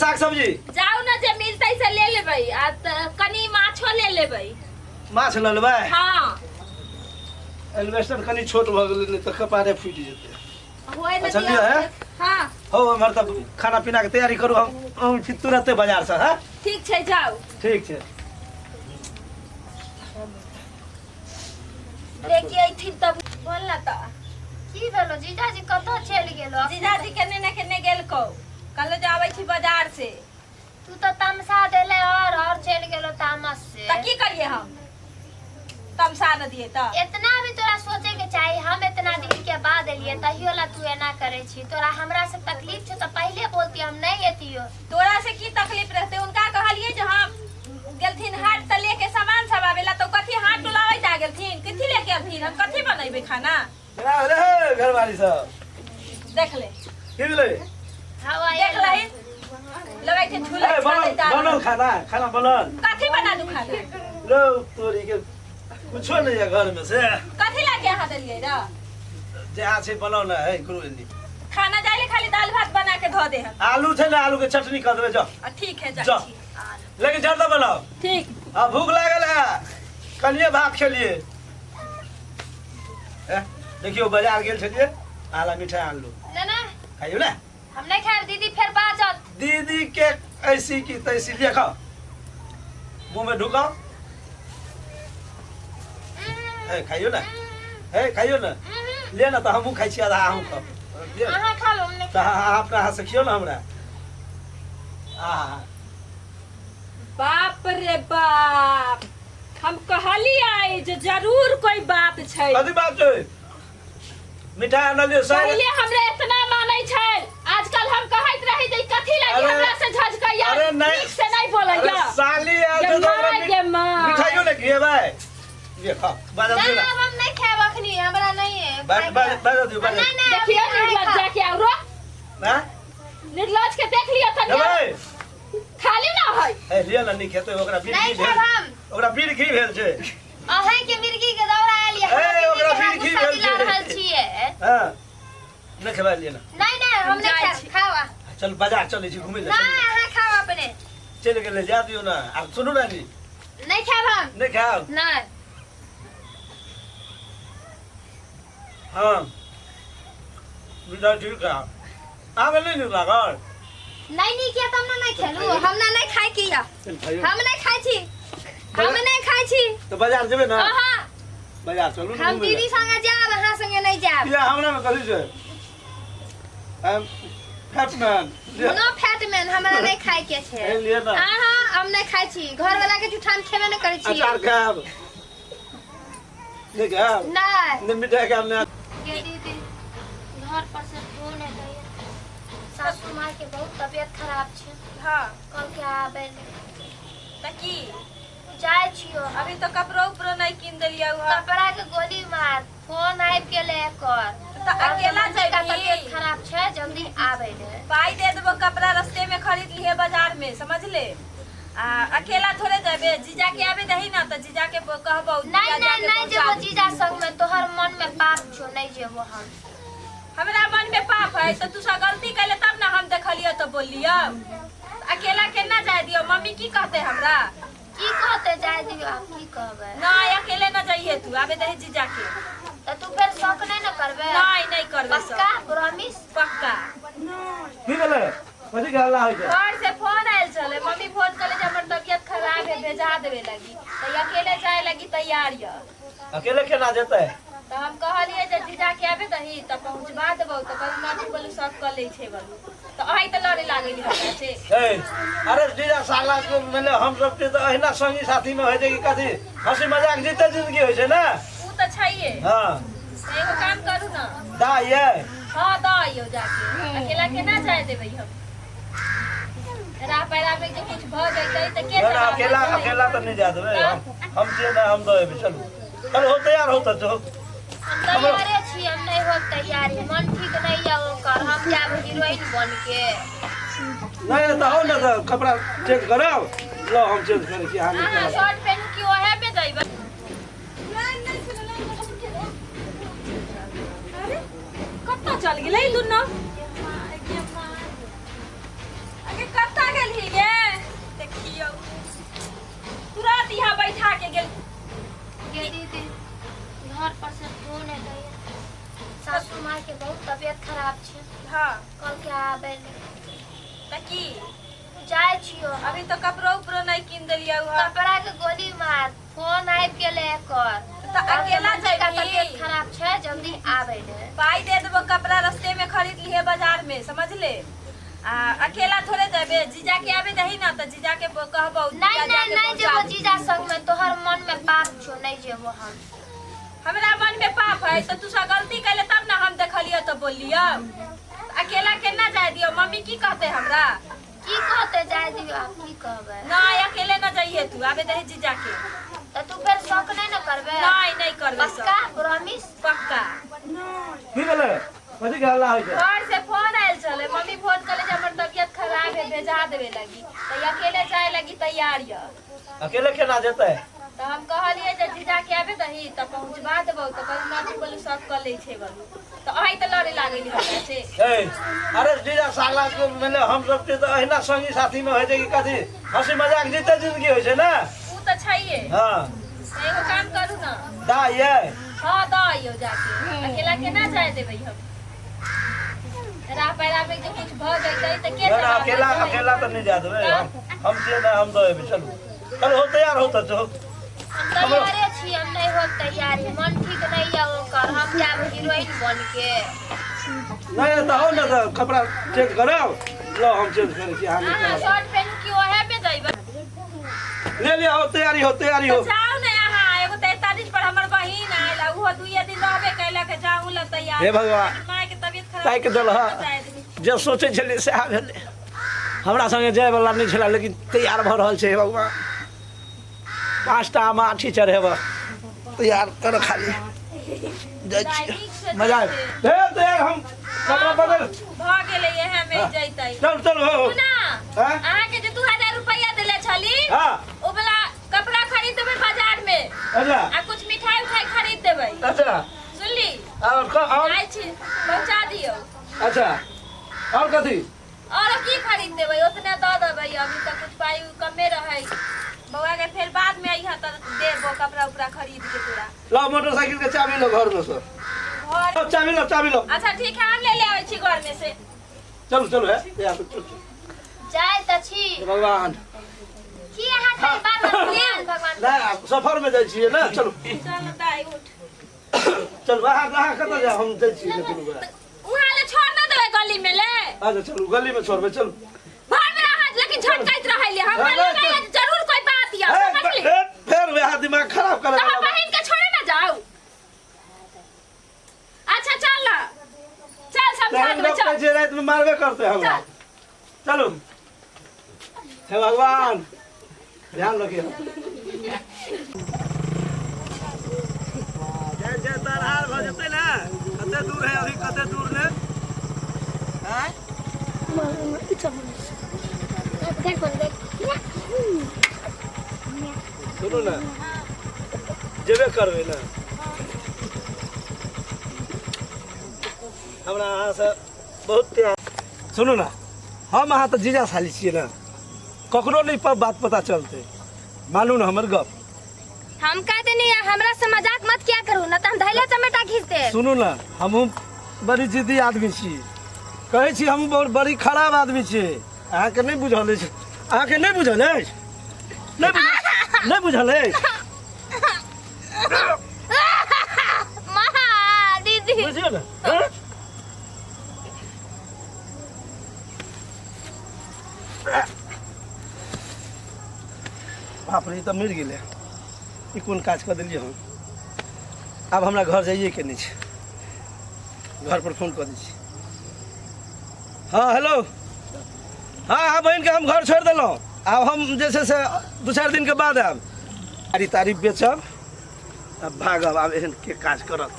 साग सब्जी जाऊ ना जे मिलतै से ले लेबै आ कनी माछो ले लेबै माछ ल लेबै हां एल्वेस्टर कनी छोट भ गेलै न त कपारे फुटि जेतै होय न अच्छा लियो है हां हो हमर त खाना पीना के तैयारी करू हम छी तुरंते बाजार से हां ठीक छै जाऊ ठीक छै लेके आइथिन तब बोल ना त की भेलो जीजाजी कतौ चलि गेलो जीजाजी केने गेल को कल जाबै छी बाजार से तू तो तमसा देले और चलि गेलो तामस से त की करिए हम तमसा न दिए त इतना भी तोरा सोचे के चाहिए हम इतना दिन के बाद एलिए तहियो ला तू एना करे छी तोरा हमरा से तकलीफ छ त पहले बोलती हम नहीं एतियो तोरा से की तकलीफ रहते उनका कहलिए जे हम गेलथिन हाट त लेके सामान सब आवेला तो कथि हाट टोलावे जा गेलथिन कथि लेके अबथिन हम कथि बनैबे खाना अरे घरवाली सब देख ले की भेलै हवा देख ले लगाई थे झूला बनल खाना बनल कथि बना दू खाना लो तोरी के कुछो नहीं है घर में से कथि लाके यहाँ देलिए रा जहाँ से बनाना है गुरुजी खाना जाइले खाली दाल भात बना के धो दे हम आलू थे ना आलू के चटनी कर देबे जाओ ठीक है जा जा लेकिन जल्दी बनाओ ठीक अब भूख लागल है कनिए भात खेलिए देखियो बाजार गेल छलिए आला मिठाई आन लो ना खाइयो ना हम नहीं खाए दीदी फिर बाजत दीदी के ऐसी की तैसी लिए खाओ मुंह में ढुकाओ खाइयो ना खाइयो ना ले ना तो हमहू खाइ छी आधा अहूँ खाओ अहाँ खा लो हमने तो अपना हाथ से खियो ना हमरा बाप रे बाप हम कहलिए जे जरूर कोई बात छै कथी बात छै मिठाई आनलिए पहले हमरे इतना मानै छै आजकल हम कहैत रही जे कथि लागि हमरा से झझकैया ठीक से नहीं बोलैया साली मिठाइयो ले खिएबै ये खा बाजा दे ना हम नहीं खाए अखनी हमरा नहीं है बाजा दियो बाजा देखिए निर्लज जाके औरो ना निर्लज के देख लियो तनी खाली ना है ए लिया ना नहीं खेते ओकरा बीड़ नहीं की खाब भेल हम ओकरा बीड़ की भेल छै अहे के मिर्गी के दौड़ा आलिए ओकरा बीड़ की भेल छै रहल छिए हां नहीं खेबा लिए ना नहीं हम नहीं खाए खावा चल बाजार चलै छी घुमै ले नहीं अहाँ खावा अपने चल के ले जा दियो ना अब सुनो ना जी नहीं खाब हम नहीं खाओ नहीं हां बिना ठीक है आगे नहीं लागल नहीं किया तुम नहीं खेलू हम नहीं खाई किया हम नहीं खाई छी हम नहीं खाई छी तो बाजार जेबे ना हां बाजार चलू ना हम दीदी संगे जाब अहाँ संगे नहीं जाब या हमरा में कथि छै फैटमैन नो फैटमैन हमरा नहीं खाई के छै ए लिए ना हां हम नहीं खाई छी घर वाला के जुठान खेबे नहीं करै छी अचार खाब नहीं खाब नहीं मिठाई खाब ना ये दीदी घर पर से फोन है सासू माँ के बहुत तबियत खराब छै हां कल के आबे त की जाय छियो अभी तो कपड़ो उपरो नहीं किन देलिया हुआ कपड़ा के गोली मार फोन आइब गेले एकर त अकेला का जाबी तबियत खराब छै जल्दी आबे ले पाई दे देबो कपड़ा रास्ते में खरीद लिए बाजार में समझ ले अकेला थोड़े जाबे जीजा के आबे दही ना त जीजा के कहबो नहीं जेबो जीजा संग में तोहर मन में पाप छो नहीं जेबो हम हमरा मन में पाप है तो तू सा गलती कैले तब ना हम देखलियो तो बोलियो अकेला केना जाय दियो मम्मी की कहते हमरा की कहते जाय दियो आप की कहबे ना अकेले ना जाइए तू आबे दही जीजा के तो तू फिर शौक नहीं करबे नहीं करबे पक्का प्रॉमिस पक्का की भेलै कथि के हल्ला होय छै घर से फोन आयल चले मम्मी फोन करे जे हमर तबियत खराब है भेजा देवे लगी तो अकेले जाए लगी तैयार य अकेले केना जेतै तो हम कहलिए जे जीजा के आबे दही त पहुंचबा देबो तो कल ना बोलू सब कर ले छै बोलू तो अही त लड़े लागली हमरा से ए अरे जीजा साला के मतलब हम सब के तो अहिना संगी साथी में होय छै कि कथि हंसी मजाक जीते जिंदगी होय छै ना ऊ त छैये हां एगो काम करू ना दा ये हां दाइयो जाके अकेला केना जाय देबै हम राह पैरा में जे कुछ भ जइतै त के ना अकेला तो नहीं जा देबै हम छियै ना हम दो चलू चलो हो तैयार हो त जो हम तैयारे छी हम नहीं हो तैयारी मन ठीक नहीं है ओकर हम जाब हीरोइन बन के नहीं तो हो ना तो कपड़ा चेंज कराओ लो हम चेंज कर के हां हां शर्ट पहन के ओहे पे दैबे अरे कत्ता चल गेलै दुनो आगे कत्ता गेल के बहुत तबियत खराब छे। हां कल के आबे त की जाय छियो। अभी तो कपड़ा उपरो नहीं किन देलिया हुआ। कपड़ा के गोली मार फोन आइब गेले एकर तो अकेला का जाबी तबियत खराब छे जल्दी आबे ले। पाई दे देबो कपड़ा रास्ते में खरीद लिए बाजार में समझ ले। अकेला थोड़े जाबे जीजा के आबे दही ना त जीजा के कहबो नहीं जेबो जीजा संग में तोहर मन में पाप छो नहीं जेबो हम। हमरा मन में पाप है तो तू सा गलती कैले तब ना हम देखलियो तो बोलियो। अकेला केना जाय दियो मम्मी की कहते हमरा की कहते जाय दियो आप की कहबे ना अकेले ना जाइए तू आबे दही जीजा के तो तू फिर शौक नहीं ना करबे नहीं करबे पक्का प्रॉमिस पक्का की भेलै कथी के हल्ला होइ छै घर से फोन आयल चले मम्मी फोन करे जे हमर तबियत खराब है भेजा देवे लगी तो अकेले जाए लगी तैयार य अकेले केना जेतै तो हम कहलिए जे जीजा के आबे दही त पहुंचवा देबो तो कल ना तू बोलू सब कर ले छै बोलू तो अही त लड़े लागली हमरा से ए अरे जीजा साला के मतलब हम सब के तो अहिना संगी साथी में होइ छै कि कथी हंसी मजाक जीते जिंदगी होइ छै ना ऊ त छैये हां एगो काम करू ना दा ये हां दाइयो जाके अकेला केना जाए देबै हम राह पैरा में जे कुछ भ जइतै त के ना अकेला तो नहीं जा देबै हम के ना हम दो चलो चल हो तैयार हो त जो हम तैयारे छी हम नहीं हो तैयार मन ठीक नहीं है ओकर हम जाब हीरोइन बन के नहीं तो हो ना तो कपड़ा चेंज कराओ लो हम चेंज करे छी हां शर्ट पहन के ओहे पे जइबे ले ले हो तैयारी हो जाओ ना यहाँ एगो 43 पर हमर बहिन आइला उहो दुइये दिन रहबे कैला के जाऊ ल तैयार हे भगवान माय के तबियत खराब ताई के दल जे सोचे छले से आ भेले हमरा संगे जाय वाला नहीं छला लेकिन तैयार भ रहल छै हे भगवान 5टा माछी चढ़ेब तैयार कर खाली मजा दे हम कपड़ा बदल भ गेले एहे में जइतै चल हो ना अहाँ के जे 2000 रुपया देले छली हां ओ वाला कपड़ा खरीद देबै बाजार में अच्छा आ कुछ मिठाई खरीद देबै अच्छा सुनली और आई छी पहुंचा दियो अच्छा और कथी और की खरीद देबै ओतने द देबै अभी तक कुछ पाई कमे रहै बउआ के फिर बाद में आइहा त देबो कपड़ा उपड़ा खरीद के पूरा लो मोटरसाइकिल के चाबी लो घर में से और चाबी लो अच्छा ठीक है हम ले ले आबै छी घर में से चलो है यार जाय त छी भगवान की अहाँ के बात भगवान ना सफर में जाय छिए ना चलो चल दाई उठ चल वहां कत जा हम जाय छिए उहाँ ले छोड़ ना देबै गली में ले अच्छा चलो गली में छोड़बे चलो घर में रह लेकिन झटकाइत रहैले हमरा लगे जरूर कोई बात या समझली फिर वह दिमाग खराब करे तो बहन के छोड़े ना जाओ अच्छा चल ना चल समझा दे चल जे रात में मारबे करते हम चलो हे भगवान ध्यान रखिए जय तरहार भ जते ना कते दूर है अभी कते दूर ने हैं सुनो ना जेबे करबे ना हमरा अहाँ से बहुत प्यार सुनो ना हम अहाँ तो जीजा साली छिए ना ककरो नहीं पर बात पता चलते मानू ना हमर गप हम कहते नहीं हमरा से मजाक मत किया करू ना त हम धैले चमेटा खींचते सुनो ना हम बड़ी जिद्दी आदमी छी कहै छी हम बहुत बड़ी खराब आदमी छी अहाँ के नहीं बुझल अछि अहाँ के नहीं बुझल अछि नहीं बुझल अछि मां दीदी बुझियो ना बाप रे तो मिल गेले ई कोन काज कर देलिए हम अब हमरा घर जाइए के नहीं छै घर पर फोन कर दी छी हाँ हेलो हाँ बहन के हम घर छोड़ दिलों अब हम जैसे से 2-4 दिन के बाद आब तारी बेचब अब भागब आब एहन के काज करत